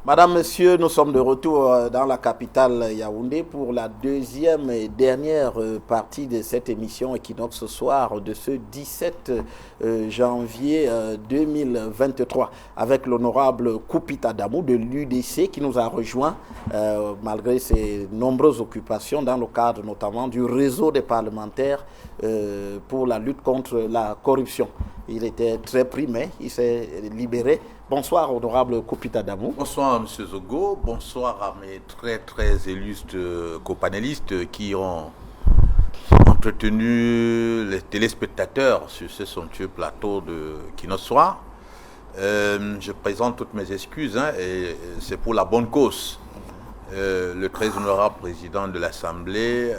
Madame, Monsieur, nous sommes de retour dans la capitale Yaoundé pour la deuxième et dernière partie de cette émission Equinox ce soir de ce 17 janvier 2023 avec l'honorable Koupita Damou de l'UDC qui nous a rejoint malgré ses nombreuses occupations dans le cadre notamment du réseau des parlementaires pour la lutte contre la corruption. Il était très pris, mais il s'est libéré. Bonsoir, honorable Koupita Damou. Bonsoir, M. Zogo. Bonsoir à mes très illustres copanélistes qui ont entretenu les téléspectateurs sur ce somptueux plateau de Equinox Soir. Je présente toutes mes excuses et c'est pour la bonne cause. Le très honorable président de l'Assemblée,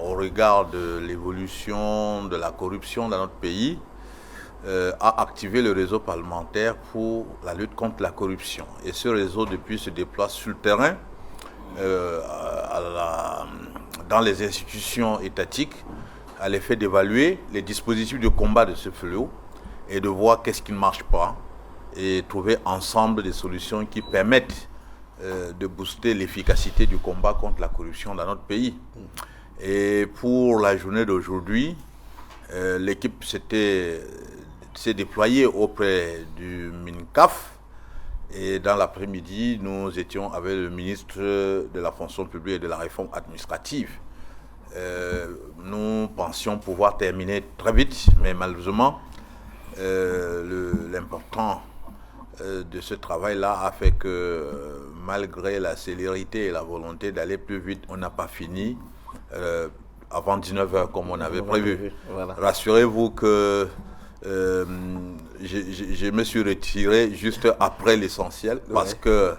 au regard de l'évolution de la corruption dans notre pays, a activé le réseau parlementaire pour la lutte contre la corruption. Et ce réseau, depuis, se déploie sur le terrain, dans les institutions étatiques, à l'effet d'évaluer les dispositifs de combat de ce fléau et de voir qu'est-ce qui ne marche pas et trouver ensemble des solutions qui permettent de booster l'efficacité du combat contre la corruption dans notre pays. Et pour la journée d'aujourd'hui, l'équipe s'est déployé auprès du MINCAF et dans l'après-midi, nous étions avec le ministre de la fonction publique et de la réforme administrative. Nous pensions pouvoir terminer très vite, mais malheureusement, l'important de ce travail-là a fait que malgré la célérité et la volonté d'aller plus vite, on n'a pas fini avant 19h comme on avait prévu. Voilà. Rassurez-vous que je me suis retiré juste après l'essentiel parce que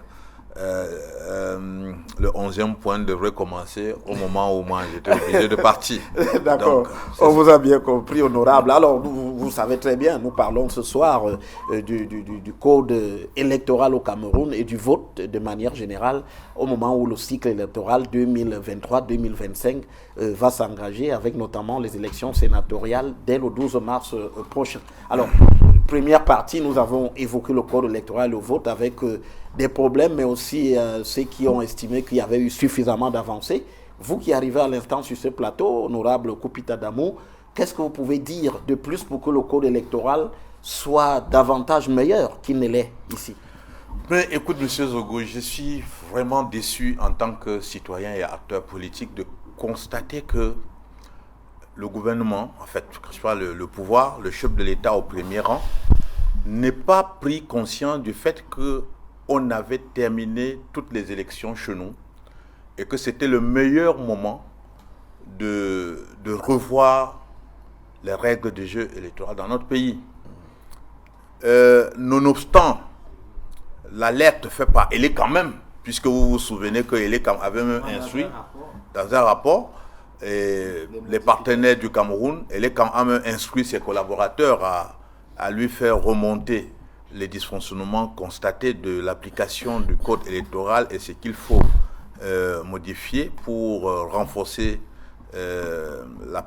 le 11e point devrait commencer au moment où moi j'étais obligé de partir. D'accord, on vous a bien compris, honorable. Alors, vous savez très bien, nous parlons ce soir du code électoral au Cameroun et du vote de manière générale au moment où le cycle électoral 2023-2025 va s'engager avec notamment les élections sénatoriales dès le 12 mars prochain. Alors, première partie, nous avons évoqué le code électoral et le vote avec des problèmes, mais aussi ceux qui ont estimé qu'il y avait eu suffisamment d'avancées. Vous qui arrivez à l'instant sur ce plateau, honorable Koupita Damou, qu'est-ce que vous pouvez dire de plus pour que le code électoral soit davantage meilleur qu'il ne l'est ici? Mais écoute, M. Zogo, je suis vraiment déçu en tant que citoyen et acteur politique de constater que le gouvernement, en fait, le pouvoir, le chef de l'État au premier rang, n'est pas pris conscient du fait qu'on avait terminé toutes les élections chez nous et que c'était le meilleur moment de revoir les règles du jeu électoral dans notre pays. Nonobstant l'alerte faite par Elekam même, puisque vous vous souvenez que Elekam avait même instruit dans un rapport et les partenaires du Cameroun, Elekam a même instruit ses collaborateurs à lui faire remonter les dysfonctionnements constatés de l'application du code électoral et ce qu'il faut modifier pour renforcer la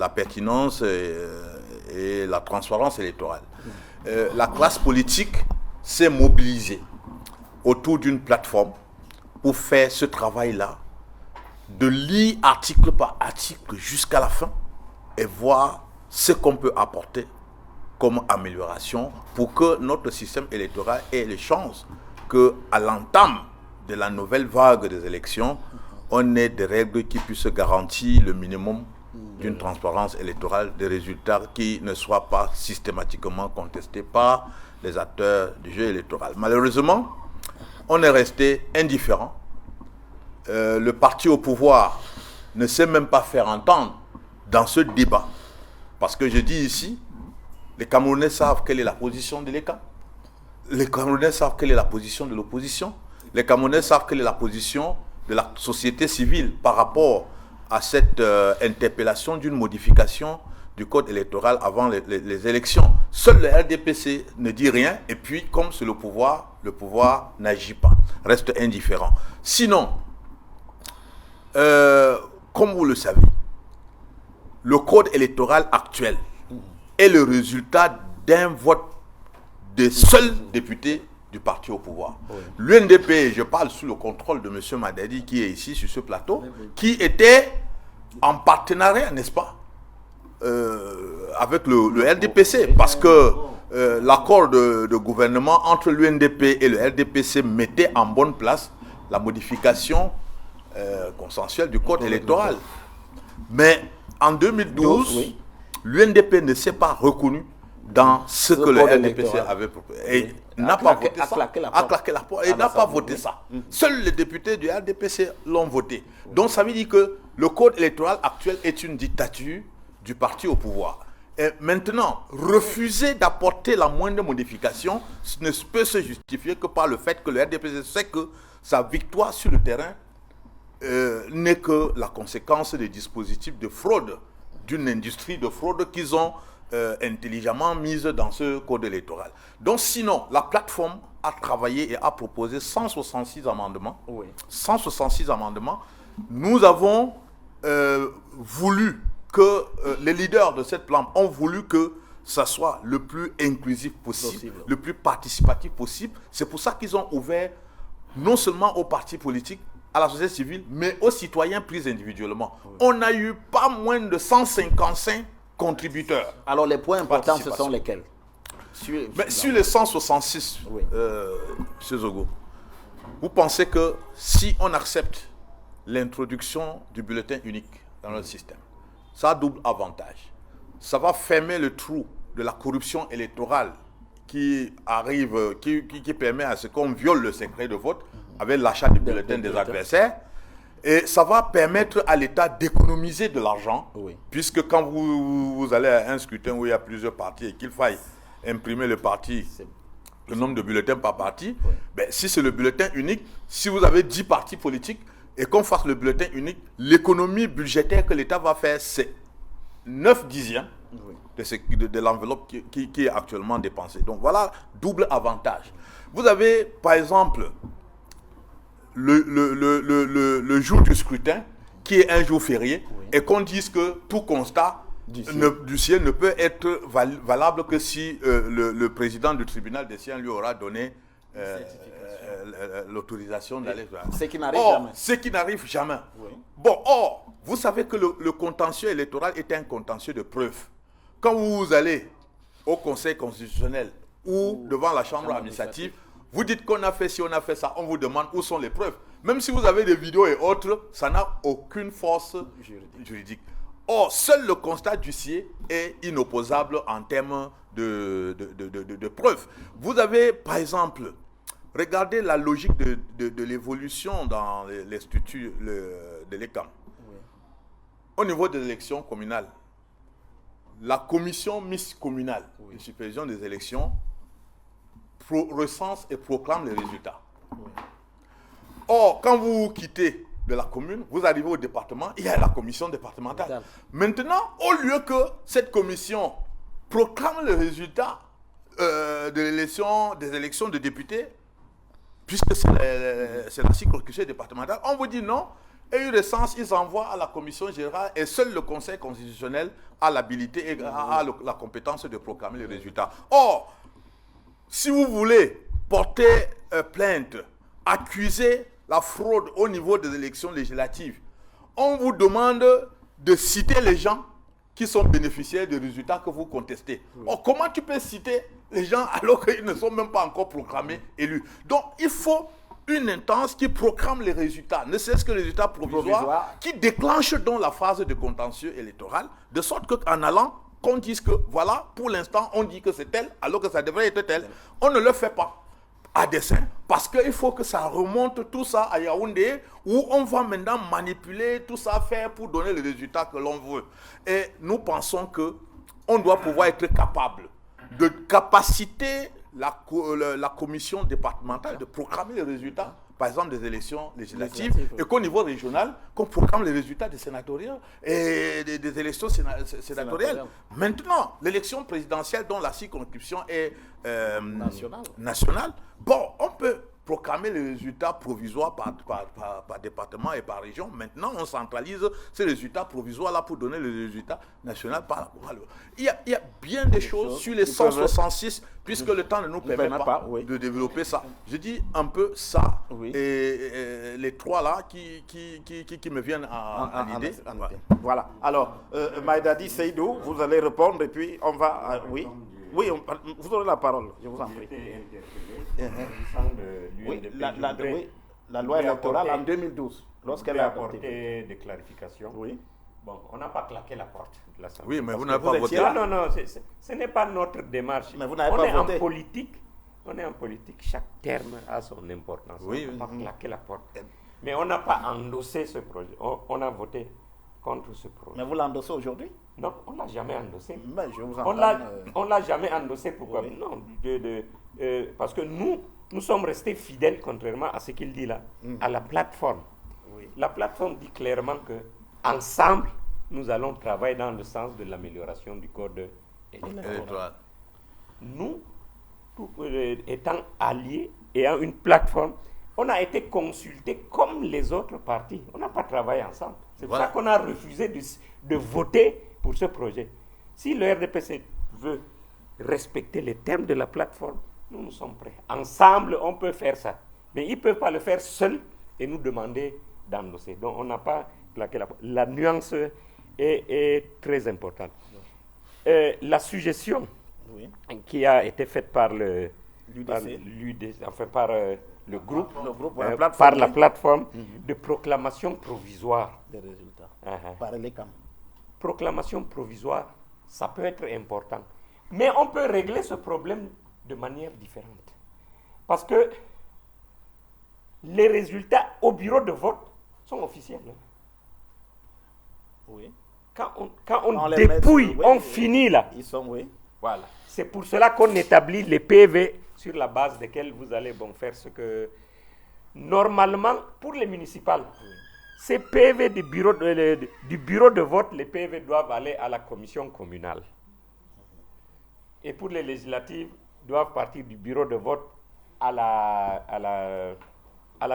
pertinence et la transparence électorale. La classe politique s'est mobilisée autour d'une plateforme pour faire ce travail-là, de lire article par article jusqu'à la fin et voir ce qu'on peut apporter comme amélioration pour que notre système électoral ait les chances qu'à l'entame de la nouvelle vague des élections, on ait des règles qui puissent garantir le minimum d'une transparence électorale, des résultats qui ne soient pas systématiquement contestés par les acteurs du jeu électoral. Malheureusement, on est resté indifférent. Le parti au pouvoir ne sait même pas faire entendre dans ce débat. Parce que je dis ici, les Camerounais savent quelle est la position de l'ECA. Les Camerounais savent quelle est la position de l'opposition. Les Camerounais savent quelle est la position de la société civile par rapport à cette interpellation d'une modification du code électoral avant les élections. Seul le RDPC ne dit rien et puis comme c'est le pouvoir n'agit pas, reste indifférent. Sinon, comme vous le savez, le code électoral actuel est le résultat d'un vote des seuls députés du parti au pouvoir. Oui. L'UNDP, je parle sous le contrôle de M. Madadi qui est ici sur ce plateau, qui était en partenariat, n'est-ce pas, avec le LDPC, parce que l'accord de gouvernement entre l'UNDP et le LDPC mettait en bonne place la modification consensuelle du code électoral. Mais en 2012, oui, l'UNDP ne s'est pas reconnu dans ce que le LDPC avait proposé. Et n'a pas voté ça. A claqué la porte. Et n'a pas voté ça. Seuls les députés du LDPC l'ont voté. Donc ça veut dire que le code électoral actuel est une dictature du parti au pouvoir. Et maintenant, refuser d'apporter la moindre modification ne peut se justifier que par le fait que le RDPC sait que sa victoire sur le terrain n'est que la conséquence des dispositifs de fraude, d'une industrie de fraude qu'ils ont intelligemment mise dans ce code électoral. Donc sinon, la plateforme a travaillé et a proposé 166 amendements. Oui. 166 amendements. Nous avons voulu que les leaders de cette plateforme ont voulu que ça soit le plus inclusif possible, le plus participatif possible. C'est pour ça qu'ils ont ouvert non seulement aux partis politiques, à la société civile, mais aux citoyens pris individuellement. Oui. On a eu pas moins de 155 contributeurs. Alors les points importants, ce sont lesquels? Sur les 166, oui. M. Zogo, vous pensez que si on accepte l'introduction du bulletin unique dans notre système, ça a double avantage. Ça va fermer le trou de la corruption électorale qui arrive, qui permet à ce qu'on viole le secret de vote avec l'achat du bulletin des adversaires. Et ça va permettre à l'État d'économiser de l'argent, oui. Puisque quand vous allez à un scrutin où il y a plusieurs partis et qu'il faille imprimer le nombre de bulletins par parti, oui. Ben, si c'est le bulletin unique, si vous avez 10 partis politiques et qu'on fasse le bulletin unique, l'économie budgétaire que l'État va faire, c'est 9 dixièmes oui. de l'enveloppe qui est actuellement dépensée. Donc voilà, double avantage. Vous avez, par exemple, le jour du scrutin, qui est un jour férié, oui. Et qu'on dise que tout constat du ciel ne peut être valable que si le président du tribunal des sciences lui aura donné l'autorisation d'aller. Ce qui n'arrive jamais. Ce qui n'arrive jamais. Oui. Bon, vous savez que le contentieux électoral est un contentieux de preuve. Quand vous allez au Conseil constitutionnel ou devant la Chambre administrative, vous dites qu'on a fait ci, on a fait ça, on vous demande où sont les preuves. Même si vous avez des vidéos et autres, ça n'a aucune force juridique. Or, seul le constat d'huissier est inopposable en termes de preuves. Vous avez, par exemple, regardez la logique de l'évolution dans les structures de l'ECAM. Oui. Au niveau des élections communales, la commission mixte communale de supervision des élections recense et proclame les résultats. Oui. Or, quand vous quittez de la commune, vous arrivez au département, il y a la commission départementale. Maintenant, au lieu que cette commission proclame les résultats des élections de députés, puisque c'est la circonscription départementale, on vous dit non, et une recense, ils envoient à la commission générale et seul le Conseil constitutionnel a l'habilité et a la compétence de proclamer les résultats. Or, si vous voulez porter plainte, accuser la fraude au niveau des élections législatives, on vous demande de citer les gens qui sont bénéficiaires des résultats que vous contestez. Oui. Or, comment tu peux citer les gens alors qu'ils ne sont même pas encore proclamés élus? Donc, il faut une instance qui proclame les résultats, ne serait-ce que les résultats provisoires, qui déclenche donc la phase de contentieux électoral, de sorte qu'en allant, qu'on dise que, voilà, pour l'instant, on dit que c'est tel, alors que ça devrait être tel. On ne le fait pas à dessein, parce qu'il faut que ça remonte tout ça à Yaoundé, où on va maintenant manipuler tout ça, faire pour donner les résultats que l'on veut. Et nous pensons qu'on doit pouvoir être capable de capaciter la commission départementale de proclamer les résultats, par exemple des élections législatives, et qu'au niveau régional, qu'on proclame les résultats des sénatoriales et des élections sénatoriales. Maintenant, l'élection présidentielle dont la circonscription est nationale, bon, on peut proclamer les résultats provisoires par département et par région. Maintenant, on centralise ces résultats provisoires-là pour donner les résultats nationaux par la loi. Il y a bien des choses sur les 166, puisque le temps ne nous permet pas de développer ça. Je dis un peu ça, et les trois là qui me viennent à l'idée. Voilà. Alors, Maïdadi Seydou, vous allez répondre et puis on va... oui, vous aurez la parole, je vous en prie. La loi électorale en 2012, lorsqu'elle a apporté des clarifications. Oui. Bon, on n'a pas claqué la porte de l'Assemblée. Oui, mais vous n'avez pas voté. Non, ce n'est pas notre démarche. Mais vous n'avez pas voté. On est en politique, chaque terme a son importance. Oui, on n'a pas claqué la porte. Mais on n'a pas endossé ce projet. On a voté contre ce projet. Mais vous l'endossez aujourd'hui? Non, on ne l'a jamais endossé. Mais je vous on ne l'a jamais endossé. Pourquoi? Non, parce que nous sommes restés fidèles, contrairement à ce qu'il dit là, à la plateforme. La plateforme dit clairement que ensemble, nous allons travailler dans le sens de l'amélioration du code électoral. Nous, étant alliés, ayant une plateforme, on a été consultés comme les autres partis. On n'a pas travaillé ensemble. C'est pour ça qu'on a refusé de voter pour ce projet. Si le RDPC veut respecter les termes de la plateforme, nous sommes prêts. Ensemble, on peut faire ça. Mais ils ne peuvent pas le faire seuls et nous demander d'endosser. Donc, on n'a pas plaqué la porte. La nuance est très importante. La suggestion qui a été faite par l'UDC, enfin par le groupe par la plateforme de proclamation provisoire des résultats par l'ECAM. Proclamation provisoire, ça peut être important. Mais on peut régler ce problème de manière différente. Parce que les résultats au bureau de vote sont officiels. Oui. Quand on dépouille, on finit là. Ils sont, Voilà. C'est pour cela qu'on établit les PV sur la base desquels vous allez faire ce que... Normalement, pour les municipales, ces PV du bureau de vote, les PV doivent aller à la commission communale. Et pour les législatives, doivent partir du bureau de vote à la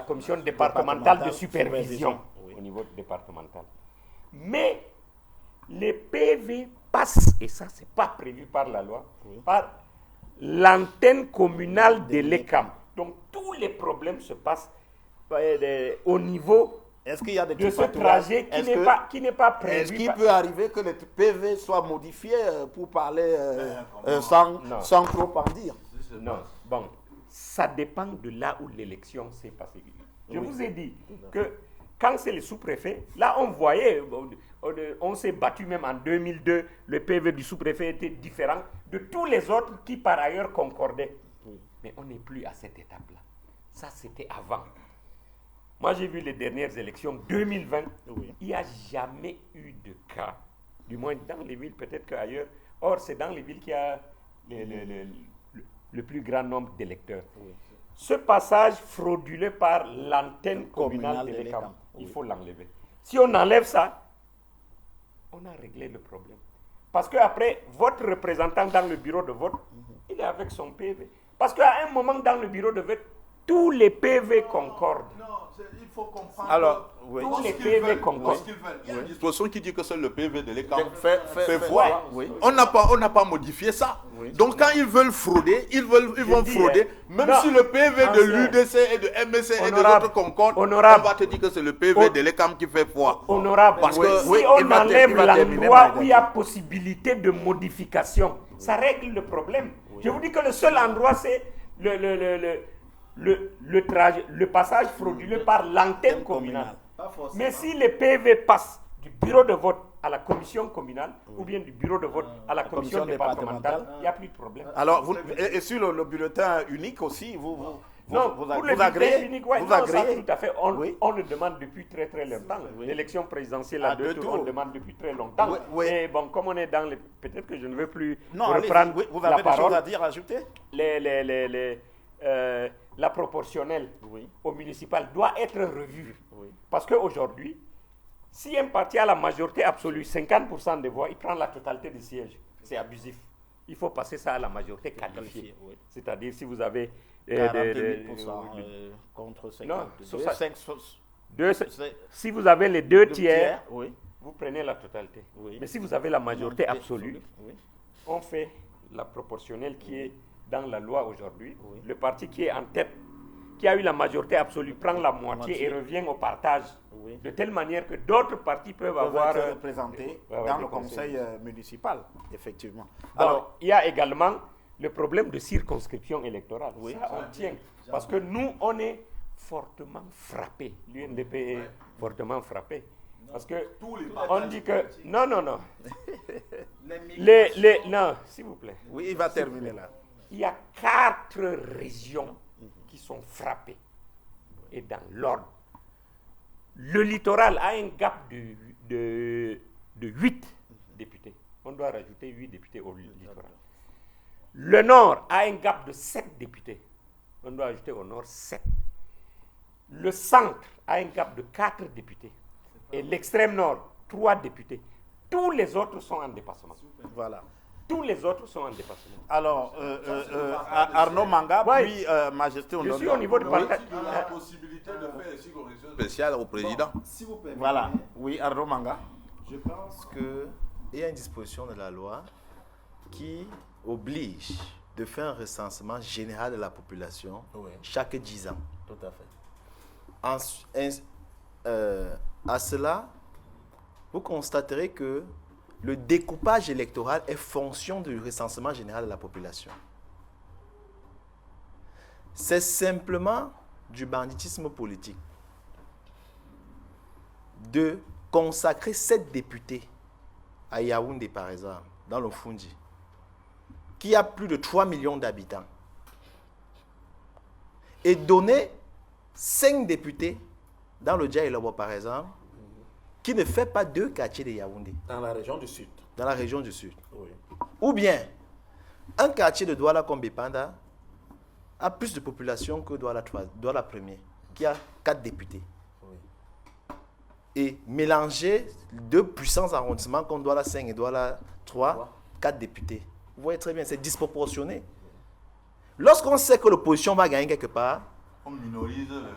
commission départementale de supervision au niveau départemental. Mais les PV passent, et ça, ce n'est pas prévu par la loi, par l'antenne communale de l'ECAM. Donc, tous les problèmes se passent au niveau de ce trajet qui n'est pas prévu. Est-ce qu'il peut arriver que les PV soient modifiés pour parler sans trop en dire? Non. Bon, ça dépend de là où l'élection s'est passée. Je vous ai dit que quand c'est le sous-préfet, là on voyait, on s'est battu même en 2002, le PV du sous-préfet était différent de tous les autres qui par ailleurs concordaient. Mais on n'est plus à cette étape-là. Ça c'était avant. Moi j'ai vu les dernières élections 2020, il n'y a jamais eu de cas, du moins dans les villes, peut-être qu'ailleurs. Or c'est dans les villes qu'il y a le plus grand nombre d'électeurs. Ce passage frauduleux par l'antenne communale de l'ECAM, il faut l'enlever. Si on enlève ça, on a réglé le problème. Parce qu'après, votre représentant dans le bureau de vote, il est avec son PV. Parce qu'à un moment dans le bureau de vote, tous les PV concordent. Non, il faut comprendre. Alors, tous les PV concordent. Il y a une disposition qui dit que c'est le PV de l'ECAM fait voir. On n'a pas modifié ça. Donc quand ils veulent frauder, ils vont frauder. Même si le PV de l'UDC et de MSC et de l'autre concorde, on va te dire que c'est le PV de l'ECAM qui fait foi. Honorable, parce que si on enlève l'endroit où il y a possibilité de modification, ça règle le problème. Je vous dis que le seul endroit, c'est le passage frauduleux par l'antenne communale. Mais si les PV passent du bureau de vote à la commission communale ou bien du bureau de vote à la commission départementale, il n'y a plus de problème. Alors, et sur le bulletin unique aussi, vous agréez unique, tout à fait. On le demande depuis très très longtemps. L'élection présidentielle à 2 tours, on le demande depuis très longtemps. Et bon, comme on est dans les... Peut-être que je ne veux plus reprendre vous avez des choses à dire, à ajouter? La proportionnelle au municipal doit être revue. Parce qu'aujourd'hui, si un parti a la majorité absolue, 50% des voix, il prend la totalité des sièges. C'est abusif. il faut passer ça à la majorité qualifiée. Oui. C'est-à-dire si vous avez 48% contre 52. Si vous avez les deux tiers, oui. vous prenez la totalité. Oui. Mais si vous avez la majorité absolue, oui. on fait la proportionnelle qui est dans la loi aujourd'hui. Oui. Le parti qui est en tête, qui a eu la majorité absolue, prend la moitié et revient au partage. Oui. De telle manière que d'autres partis peuvent avoir être représentés dans le conseil municipal, effectivement. Alors, il y a également le problème de circonscription électorale. Oui. Ça, on tient. Parce que nous, on est fortement frappés. L'UNDP est fortement frappé. Parce que on dit que... Non. non, s'il vous plaît. Oui, il va terminer là. Il y a 4 régions qui sont frappées. Et dans l'ordre. Le littoral a un gap de 8 députés. On doit rajouter 8 députés au littoral. Le nord a un gap de 7 députés. On doit ajouter au nord 7. Le centre a un gap de 4 députés. Et l'extrême nord, 3 députés. Tous les autres sont en dépassement. Voilà. Tous les autres sont en dépassement. Alors, Arnaud Manga, puis Majesté Je suis au niveau du partage. la possibilité de faire des circonscriptions spéciales au président. Si vous permettez, Voilà. Oui, Arnaud Manga. je pense qu'il y a une disposition de la loi qui oblige de faire un recensement général de la population chaque 10 ans. Tout à fait. À cela, vous constaterez que le découpage électoral est fonction du recensement général de la population. C'est simplement du banditisme politique de consacrer 7 députés à Yaoundé, par exemple, dans le Fundi, qui a plus de 3 millions d'habitants, et donner 5 députés dans le Djaïlobo, par exemple, qui ne fait pas 2 quartiers de Yaoundé. Dans la région du Sud. Dans la région du Sud. Oui. Ou bien, un quartier de Douala comme Bipanda a plus de population que Douala 1er, qui a 4 députés. Oui. Et mélanger 2 puissants arrondissements comme Douala 5 et Douala 3, 4 députés. Vous voyez très bien, c'est disproportionné. Lorsqu'on sait que l'opposition va gagner quelque part,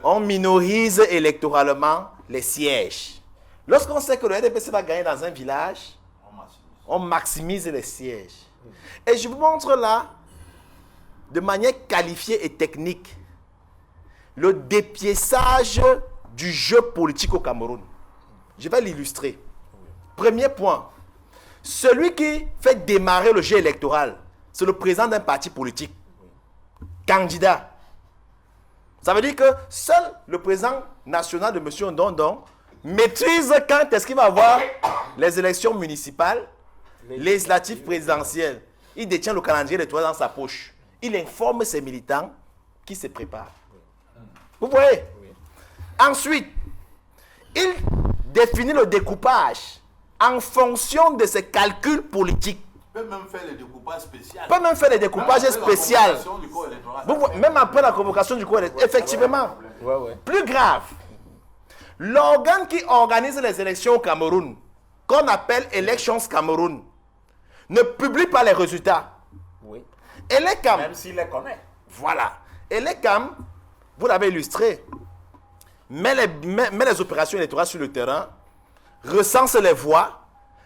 on minorise électoralement les sièges. Lorsqu'on sait que le RDPC va gagner dans un village, on maximise les sièges. Et je vous montre là, de manière qualifiée et technique, le dépiéçage du jeu politique au Cameroun. Je vais l'illustrer. Premier point, celui qui fait démarrer le jeu électoral, c'est le président d'un parti politique, candidat. Ça veut dire que seul le président national de M. Ndondon maîtrise quand est-ce qu'il va avoir les élections municipales, législatives, présidentielles. Il détient le calendrier électoral dans sa poche. Il informe ses militants qui se préparent. Vous voyez? Ensuite, il définit le découpage en fonction de ses calculs politiques. Il peut même faire les découpages spéciaux. Peut même faire des découpages spéciaux. Même après la convocation du corps électoral. Effectivement. Plus grave, l'organe qui organise les élections au Cameroun, qu'on appelle Elections Cameroun, ne publie pas les résultats. Oui. Elecam, Même s'il les connaît. voilà. Elecam, vous l'avez illustré, met les opérations électorales sur le terrain, recense les voix,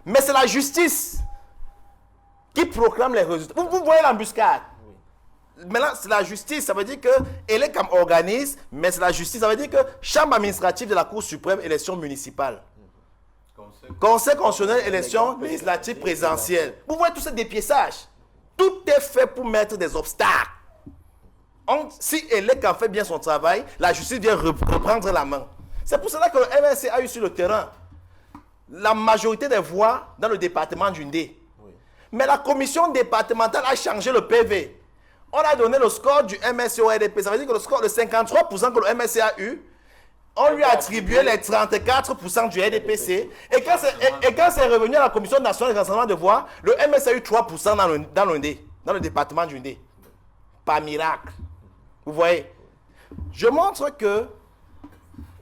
mais c'est la justice qui proclame les résultats. Vous voyez l'embuscade. Maintenant, c'est la justice, ça veut dire que Elecam organise, mais c'est la justice, ça veut dire que chambre administrative de la Cour suprême, élection municipale. Conseil constitutionnel, élection législative présidentielle. Vous voyez tout ce dépiéçage. Tout est fait pour mettre des obstacles. Si Elecam fait bien son travail, la justice vient reprendre la main. C'est pour cela que le MNC a eu sur le terrain la majorité des voix dans le département du Ndé. Mais la commission départementale a changé le PV. On a donné le score du MSC au RDP. Ça veut dire que le score de 53% que le MSC a eu, on lui a attribué les 34% du RDPC. Et quand c'est revenu à la Commission nationale de recensement de voix, le MSC a eu 3% dans le département du Ndé. Par miracle. Vous voyez? Je montre que,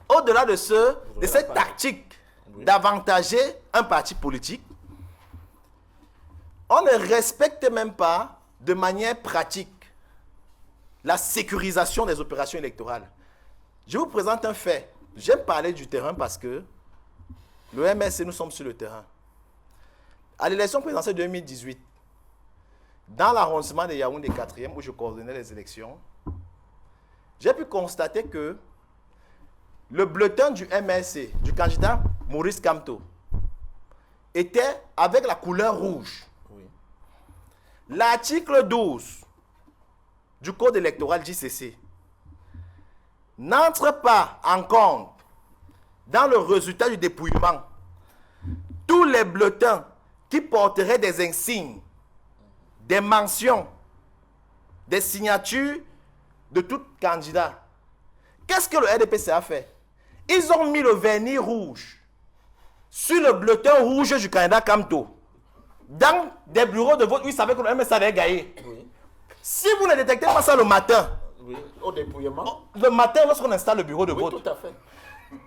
au-delà de cette tactique d'avantager un parti politique, On ne respecte même pas de manière pratique la sécurisation des opérations électorales. Je vous présente un fait. J'aime parler du terrain parce que le MSC, nous sommes sur le terrain. À l'élection présidentielle 2018, dans l'arrondissement de Yaoundé 4e, où je coordonnais les élections, j'ai pu constater que le bulletin du MSC, du candidat Maurice Kamto, était avec la couleur rouge. Oui. L'article 12 du code électoral JCC n'entre pas en compte dans le résultat du dépouillement tous les bulletins qui porteraient des insignes, des mentions, des signatures de tout candidat. Qu'est-ce que le RDPC a fait? Ils ont mis le vernis rouge sur le bulletin rouge du candidat Kamto dans des bureaux de vote où ils savaient que le MS avait gagné. Oui. Si vous ne détectez pas ça le matin, oui, au dépouillement, le matin lorsqu'on installe le bureau de vote, tout à fait.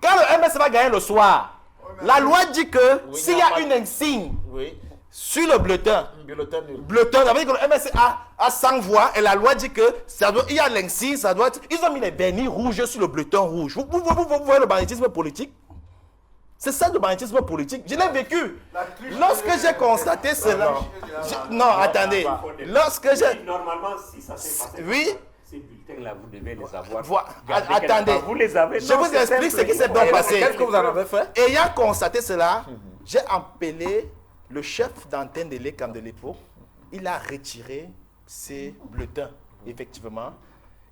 Quand le MS va gagner le soir, la loi dit que s'il y a une insigne sur le bulletin, ça veut dire que le MS a 100 voix et la loi dit que il y a l'insigne, ça doit être... Ils ont mis les vernis rouges sur le bulletin rouge. Vous voyez le banditisme politique? C'est ça le banditisme politique. Je l'ai vécu. Lorsque j'ai constaté cela... Non, attendez. Lorsque j'ai... Normalement, si ça s'est passé... Oui. Ces bulletins-là, vous devez les avoir. Attendez. Vous les avez. Je vous explique ce qui s'est bien passé. Qu'est-ce que vous en avez fait? Ayant constaté cela, j'ai appelé le chef d'antenne de l'ECAM de l'époque. Il a retiré ces bulletins. Effectivement,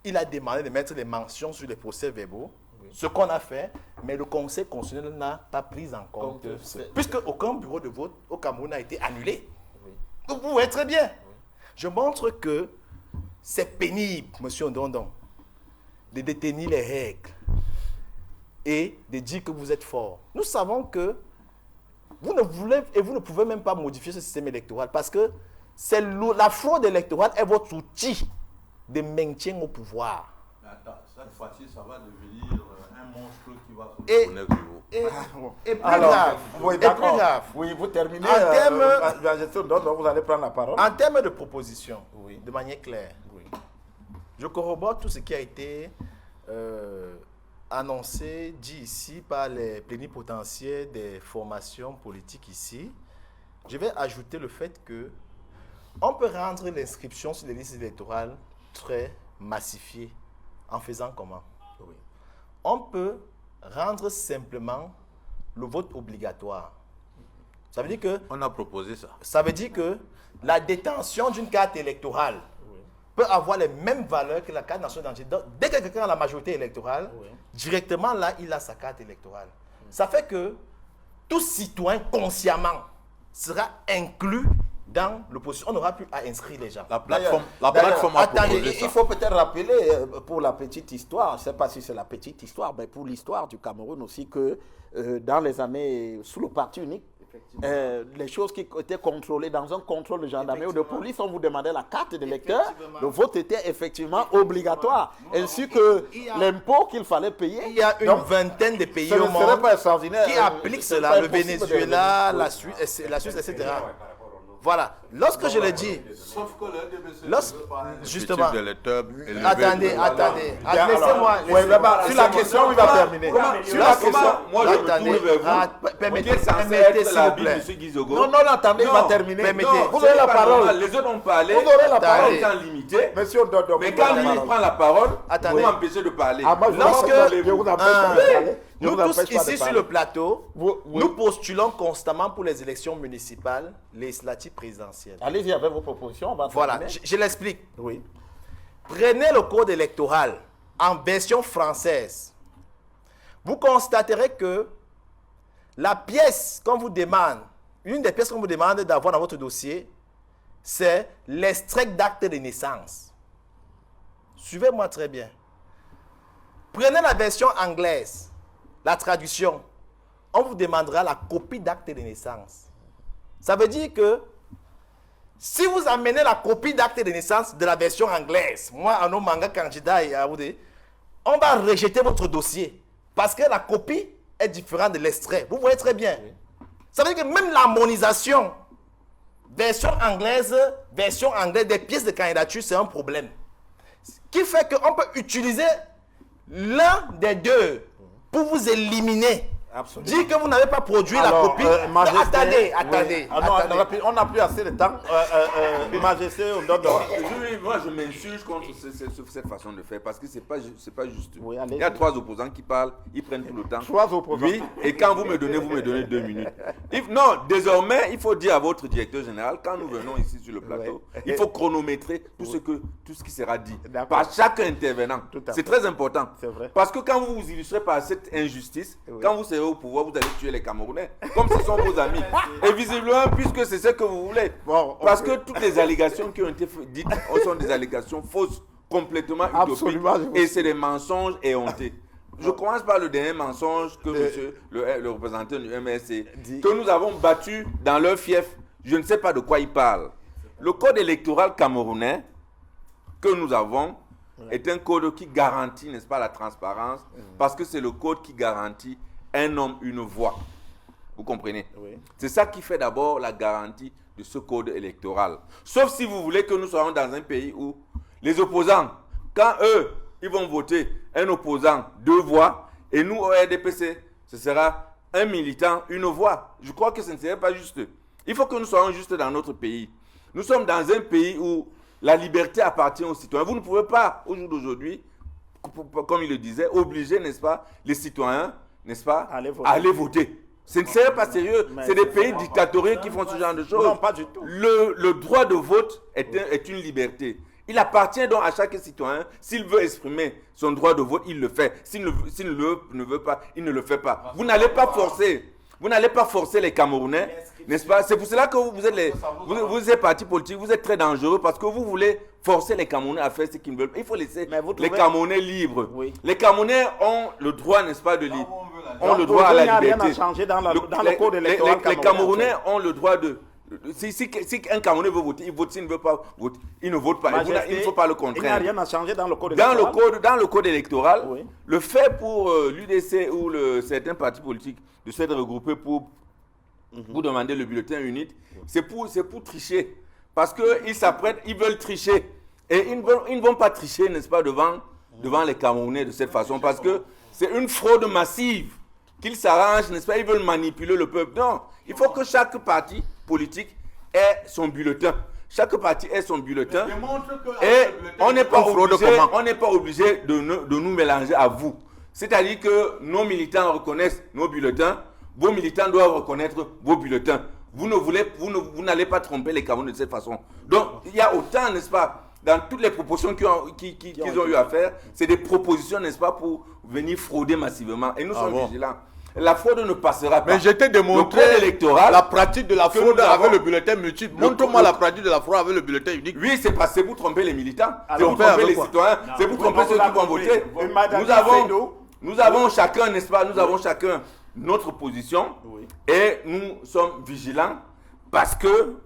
il a demandé de mettre les mentions sur les procès-verbaux. Ce qu'on a fait, mais le Conseil constitutionnel n'a pas pris en compte puisque aucun bureau de vote au Cameroun n'a été annulé. Vous voyez très bien. Je montre que c'est pénible, monsieur Ndondon, de détenir les règles et de dire que vous êtes fort. Nous savons que vous ne voulez et vous ne pouvez même pas modifier ce système électoral parce que la fraude électorale est votre outil de maintien au pouvoir. Mais attends, cette fois-ci, ça va devenir un monstre qui va se reconnaître sur vous. Et plus grave. Oui, et plus grave. Oui, vous terminez. En termes, la gestion d'ordre, vous allez prendre la parole. En termes de propositions, de manière claire, je corrobore tout ce qui a été annoncé, dit ici par les plénipotentiaires des formations politiques ici. Je vais ajouter le fait que on peut rendre l'inscription sur les listes électorales très massifiée en faisant comment? On peut rendre simplement le vote obligatoire. Ça veut dire que... On a proposé ça. Ça veut dire que la détention d'une carte électorale peut avoir les mêmes valeurs que la carte nationale d'identité. Dès que quelqu'un a la majorité électorale, directement là, il a sa carte électorale. Ça fait que tout citoyen consciemment sera inclus dans l'opposition. On n'aura plus à inscrire les gens. La plateforme a proposé ça. Il faut peut-être rappeler, pour la petite histoire, je ne sais pas si c'est la petite histoire, mais pour l'histoire du Cameroun aussi, que dans les années, sous le parti unique, les choses qui étaient contrôlées dans un contrôle de gendarmerie ou de police, on vous demandait la carte de l'électeur, le vote était effectivement obligatoire, ainsi que l'impôt qu'il fallait payer. Il y a une vingtaine de pays au monde qui appliquent cela, le Venezuela, la Suisse, etc. Voilà. Lorsque je le dis, Sauf que le RDPC justement, attendez. laissez-moi. Sur la question, il va terminer. Sur la question, moi je retourne vers vous. Permettez, s'il vous plaît. Non, attendez, il va terminer. Permettez. Vous aurez la parole. Les autres ont parlé. Vous aurez la parole. Temps limité. Monsieur Dodo. Mais quand lui prend la parole, attendez, vous m'empêchez de parler. Nous tous ici sur le plateau, nous postulons constamment pour les élections municipales, législatives, présidentielles. Allez-y avec vos propositions. Voilà, je l'explique. Oui. Prenez le code électoral en version française. Vous constaterez que la pièce qu'on vous demande, une des pièces qu'on vous demande d'avoir dans votre dossier, c'est l'extrait d'acte de naissance. Suivez-moi très bien. Prenez la version anglaise, la traduction. On vous demandera la copie d'acte de naissance. Ça veut dire que si vous amenez la copie d'acte de naissance de la version anglaise, moi, en manga candidat, on va rejeter votre dossier parce que la copie est différente de l'extrait. Vous voyez très bien. Ça veut dire que même l'harmonisation version anglaise des pièces de candidature, c'est un problème. Ce qui fait qu'on peut utiliser l'un des deux pour vous éliminer. Absolument. Dire que vous n'avez pas produit la copie. Attendez. On n'a plus assez de temps. Majesté, on donne. Oui, moi je m'insurge contre cette façon de faire parce que c'est pas juste. Oui, il y a 3 opposants qui parlent, ils prennent tout le temps. 3 opposants. Oui, et quand vous me donnez 2 minutes. Non, désormais, il faut dire à votre directeur général, quand nous venons ici sur le plateau, il faut chronométrer tout ce qui sera dit par chaque intervenant. C'est très important. C'est vrai. Parce que quand vous vous illustrez par cette injustice, quand vous serez au pouvoir, vous allez tuer les Camerounais, comme ce sont vos amis. Et visiblement, puisque c'est ce que vous voulez. Bon, parce que toutes les allégations qui ont été dites sont des allégations fausses, complètement utopiques. Et c'est des mensonges éhontés. Je commence par le dernier mensonge que monsieur, le représentant du MSC, que nous avons battu dans leur fief. Je ne sais pas de quoi il parle. Le code électoral camerounais que nous avons est un code qui garantit, n'est-ce pas, la transparence, parce que c'est le code qui garantit un homme, une voix. Vous comprenez? Oui. C'est ça qui fait d'abord la garantie de ce code électoral. Sauf si vous voulez que nous soyons dans un pays où les opposants, quand eux, ils vont voter un opposant 2 voix, et nous, au RDPC, ce sera un militant, une voix. Je crois que ce ne serait pas juste. Il faut que nous soyons justes dans notre pays. Nous sommes dans un pays où la liberté appartient aux citoyens. Vous ne pouvez pas, au jour d'aujourd'hui, comme il le disait, obliger, n'est-ce pas, les citoyens, n'est-ce pas, aller voter. Ce ne serait pas sérieux. C'est des pays dictatoriaux qui font ce genre de choses. Non, pas du tout. Le droit de vote est une liberté. Il appartient donc à chaque citoyen, s'il veut exprimer son droit de vote, il le fait. S'il ne veut pas, il ne le fait pas. Vous n'allez pas forcer. Vous n'allez pas forcer les Camerounais, n'est-ce pas? C'est pour cela que vous êtes partis politiques, vous êtes très dangereux parce que vous voulez forcer les Camerounais à faire ce qu'ils ne veulent pas. Il faut laisser les Camerounais libres. Oui. Les Camerounais ont le droit, n'est-ce pas, de libre. Ont le droit à la liberté. Il n'y a rien à changer dans le code électoral. Les Camerounais ont le droit de... Si un Camerounais veut voter, il vote. S'il ne veut pas voter, il ne vote pas. Majesté, il ne faut pas le contraindre. Il n'y a rien à changer dans le code électoral. Dans le code électoral, oui. Le fait pour l'UDC ou certains partis politiques de s'être regroupés pour demander le bulletin unique, c'est pour tricher. Parce qu'ils s'apprêtent, ils veulent tricher. Et ils ne vont pas tricher, n'est-ce pas, devant les Camerounais de cette façon. Parce que c'est une fraude massive qu'ils s'arrangent, n'est-ce pas, ils veulent manipuler le peuple. Non, il faut que chaque parti politique ait son bulletin. Chaque parti ait son bulletin. Et on n'est pas obligé de nous mélanger à vous. C'est-à-dire que nos militants reconnaissent nos bulletins, vos militants doivent reconnaître vos bulletins. Vous n'allez pas tromper les Camerounais de cette façon. Donc, il y a autant, n'est-ce pas, dans toutes les propositions qu'ils ont eu à faire, c'est des propositions, n'est-ce pas, pour venir frauder massivement. Et nous sommes vigilants. La fraude ne passera pas. Mais je t'ai démontré la pratique de la fraude avec le bulletin multiple. Montre-moi la pratique de la fraude avec le bulletin unique. Oui, c'est parce que c'est pour tromper les militants, c'est pour tromper les citoyens, c'est pour tromper ceux qui vont voter. Nous avons chacun, n'est-ce pas, nous avons chacun notre position et nous sommes vigilants parce que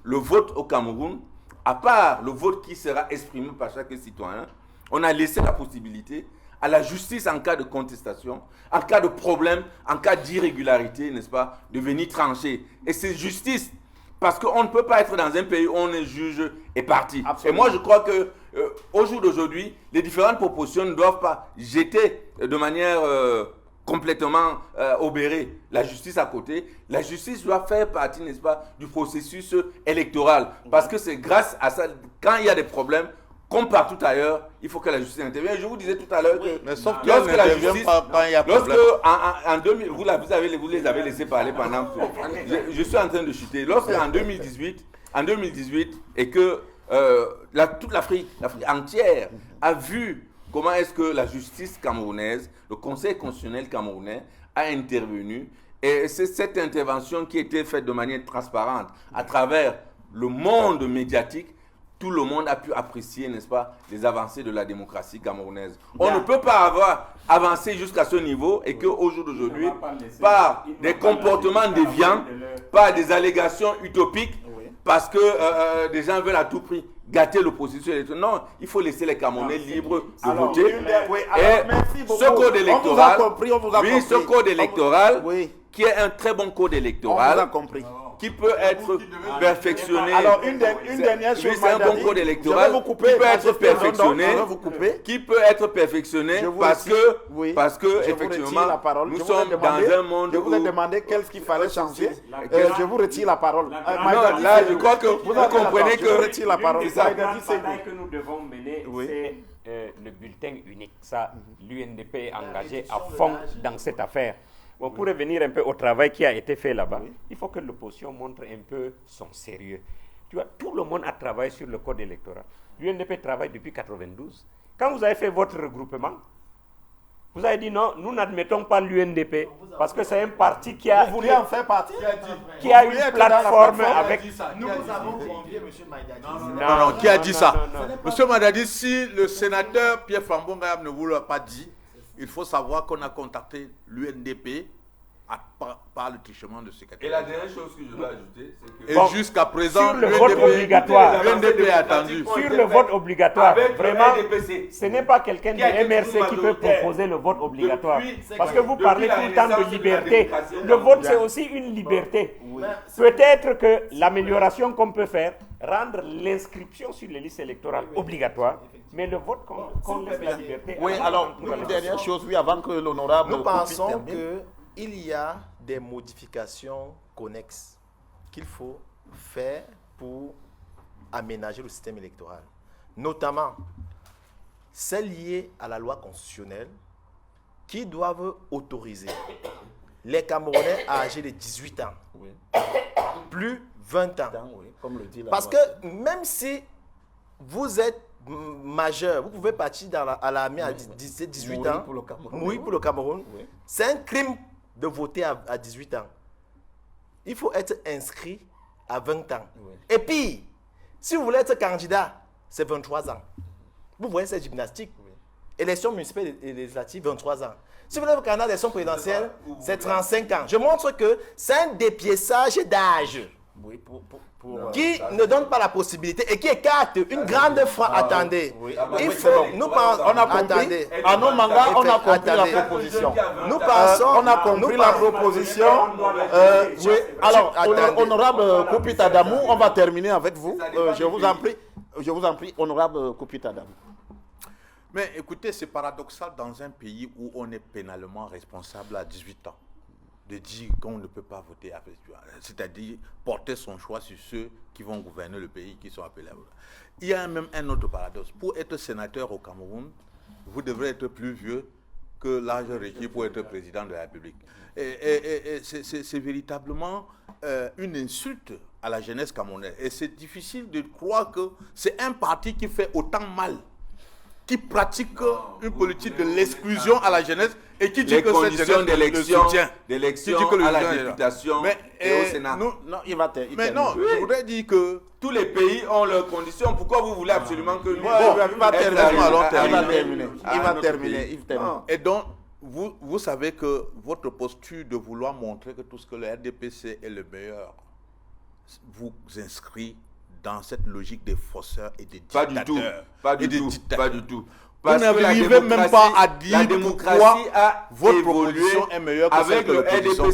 le vote au Cameroun, à part le vote qui sera exprimé par chaque citoyen, on a laissé la possibilité à la justice en cas de contestation, en cas de problème, en cas d'irrégularité, n'est-ce pas, de venir trancher. Et c'est justice, parce qu'on ne peut pas être dans un pays où on est juge et parti. Absolument. Et moi, je crois que au jour d'aujourd'hui, les différentes propositions ne doivent pas jeter de manière complètement obérée la justice à côté. La justice doit faire partie, n'est-ce pas, du processus électoral. Parce que c'est grâce à ça, quand il y a des problèmes, comme partout ailleurs, il faut que la justice intervienne. Je vous disais tout à l'heure que lorsque la justice, en 2000, vous les avez laissés parler pendant. Je suis en train de chuter. Lorsque en 2018, et que toute l'Afrique entière a vu comment est-ce que la justice camerounaise, le Conseil constitutionnel camerounais a intervenu, et c'est cette intervention qui a été faite de manière transparente à travers le monde médiatique. Tout le monde a pu apprécier, n'est-ce pas, les avancées de la démocratie camerounaise. On ne peut pas avoir avancé jusqu'à ce niveau et qu'au jour d'aujourd'hui, par des comportements déviants, par des allégations utopiques, parce que des gens veulent à tout prix gâter l'opposition. Non, il faut laisser les Camerounais libres de voter. Et ce code électoral, ce code électoral, qui est un très bon code électoral, qui peut être perfectionné. Alors, une dernière chose, c'est un bon code électoral qui peut être perfectionné. Qui peut être perfectionné parce que effectivement, nous sommes dans un monde je vous ai demandé qu'est-ce qu'il fallait changer. Je vous retire la parole. Non, là, je crois que vous comprenez que... Je retire la parole. Le travail que nous devons mener, c'est le bulletin unique. Ça, l'UNDP est engagé à fond dans cette affaire. Bon, pour revenir un peu au travail qui a été fait là-bas, il faut que l'opposition montre un peu son sérieux. Tu vois, tout le monde a travaillé sur le code électoral. L'UNDP travaille depuis 1992. Quand vous avez fait votre regroupement, vous avez dit non, nous n'admettons pas l'UNDP parce que c'est un parti qui a, vous vouliez en faire partie, qui a une plateforme avec... Nous avons convié M. Maïdadi. Non, qui a dit ça? M. Maïdadi, si le sénateur Pierre Fambonga ne vous l'a pas dit, il faut savoir qu'on a contacté l'UNDP par le trichement de secrétaire. Et la dernière chose que je dois ajouter, c'est que... Bon, jusqu'à présent, sur le vote obligatoire, l'UNDP a attendu. sur le vote obligatoire, Avec vraiment, RDPC. ce n'est pas quelqu'un de MRC qui peut proposer le vote obligatoire. Parce que vous parlez tout le temps de liberté. Le vote, c'est aussi une liberté. Peut-être que l'amélioration qu'on peut faire, rendre l'inscription sur les listes électorales obligatoire, mais le vote qu'on laisse la liberté. Oui, alors, une dernière chose, avant que l'honorable... Nous pensons qu'il y a des modifications connexes qu'il faut faire pour aménager le système électoral. Notamment, celles liées à la loi constitutionnelle qui doivent autoriser les Camerounais âgés de 18 ans, plus 20 ans. Comme le dit la Parce loi. que même si vous êtes majeur, vous pouvez partir à l'armée à 17-18 ans, mourir pour le Cameroun, c'est un crime de voter à 18 ans. Il faut être inscrit à 20 ans. Et puis, si vous voulez être candidat, c'est 23 ans. Vous voyez cette gymnastique. Élection municipale et législative, 23 ans. Si vous voulez être candidat à l'élection présidentielle, c'est 35 ans. Je montre que c'est un dépiéçage d'âge qui ne donne pas la possibilité et qui écarte une grande fois. Attendez. Il faut, nous pensons, on a compris. À nos mangas, on a compris la proposition. Nous pensons, on a compris la proposition. Alors, honorable Koupita Damou, on va terminer avec vous. Je vous en prie, honorable Koupita Damou. Mais écoutez, c'est paradoxal dans un pays où on est pénalement responsable à 18 ans de dire qu'on ne peut pas voter à festival, c'est-à-dire porter son choix sur ceux qui vont gouverner le pays, qui sont appelés à voter. Il y a même un autre paradoxe. Pour être sénateur au Cameroun, vous devrez être plus vieux que l'âge requis pour être président de la République. Et c'est véritablement une insulte à la jeunesse camerounaise. Et c'est difficile de croire que c'est un parti qui fait autant mal, qui pratique une politique de l'exclusion à la jeunesse et qui dit que cette jeunesse d'élection à la députation et au Sénat. Non, mais non, je voudrais dire que tous les pays ont leurs conditions. Pourquoi vous voulez absolument que nous... Il va terminer. Et donc, vous savez que votre posture de vouloir montrer que tout ce que le RDPC est le meilleur vous inscrit dans cette logique des forceurs et des dictateurs. Pas du tout. Vous n'arrivez même pas à dire pourquoi votre proposition est meilleure que celle que l'opposition.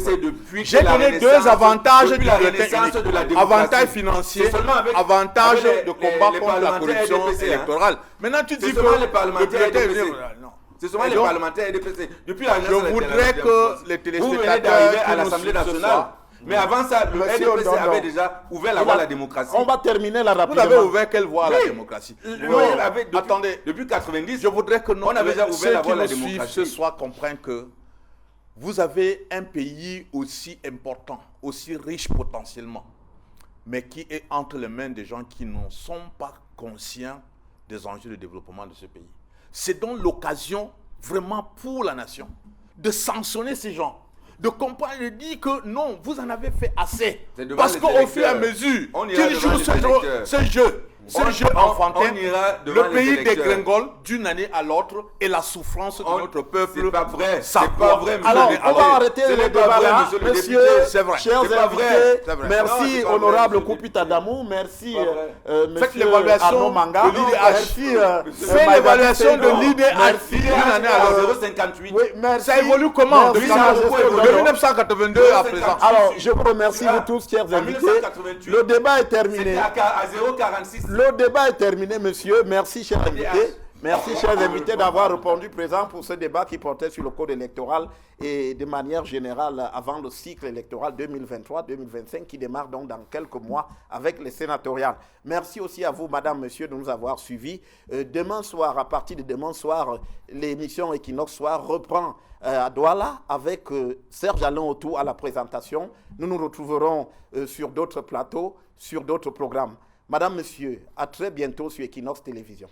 J'ai donné deux avantages du bulletin unique. Avantage financier, avantage de combat contre la corruption électorale. Maintenant, tu dis que le bulletin... Ce sont les parlementaires RDPC. Depuis la je voudrais que les téléspectateurs à l'Assemblée nationale. Mais avant ça, le RDPC avait déjà ouvert la voie à la démocratie. On va terminer la rapidement. Vous avez ouvert quelle voie à la démocratie? Attendez, depuis 90, je voudrais que on avait déjà ouvert la voie à la ceux qui nous démocratie. suivent ce soir comprennent que vous avez un pays aussi important, aussi riche potentiellement, mais qui est entre les mains des gens qui ne sont pas conscients des enjeux de développement de ce pays. C'est donc l'occasion vraiment pour la nation de sanctionner ces gens, de comprendre et de dire que non, vous en avez fait assez. Parce qu'au fur et à mesure qu'ils jouent ce jeu, Ce jeu enfantin, on ira devant le pays les électeurs. dégringole d'une année à l'autre et la souffrance de notre peuple. C'est pas vrai. Ça C'est pas vrai, monsieur Alors, le on va arrêter le débat là. monsieur le Monsieur, député. C'est vrai. chers C'est pas invités, vrai. C'est vrai. merci Non, c'est pas honorable vrai, Koupita Damou, merci Faites monsieur l'évaluation Arnaud Manga, de l'IDH. merci Faites l'évaluation de l'IDH. Merci. D'une année à l'autre. 0,58. Oui, merci. Ça évolue comment Merci, de Majesté. 1982 à présent? Alors, je vous remercie vous tous, chers En invités. 1988, Le débat est c'était terminé. à 0,46. Le débat est terminé, monsieur. Merci, chers invités. Merci, chers invités, d'avoir répondu présent pour ce débat qui portait sur le code électoral et de manière générale avant le cycle électoral 2023-2025 qui démarre donc dans quelques mois avec les sénatoriales. Merci aussi à vous, madame, monsieur, de nous avoir suivis. Demain soir, à partir de demain soir, l'émission Equinox Soir reprend à Douala avec Serge Alain Autou à la présentation. Nous nous retrouverons sur d'autres plateaux, sur d'autres programmes. Madame, monsieur, à très bientôt sur Equinox Télévision.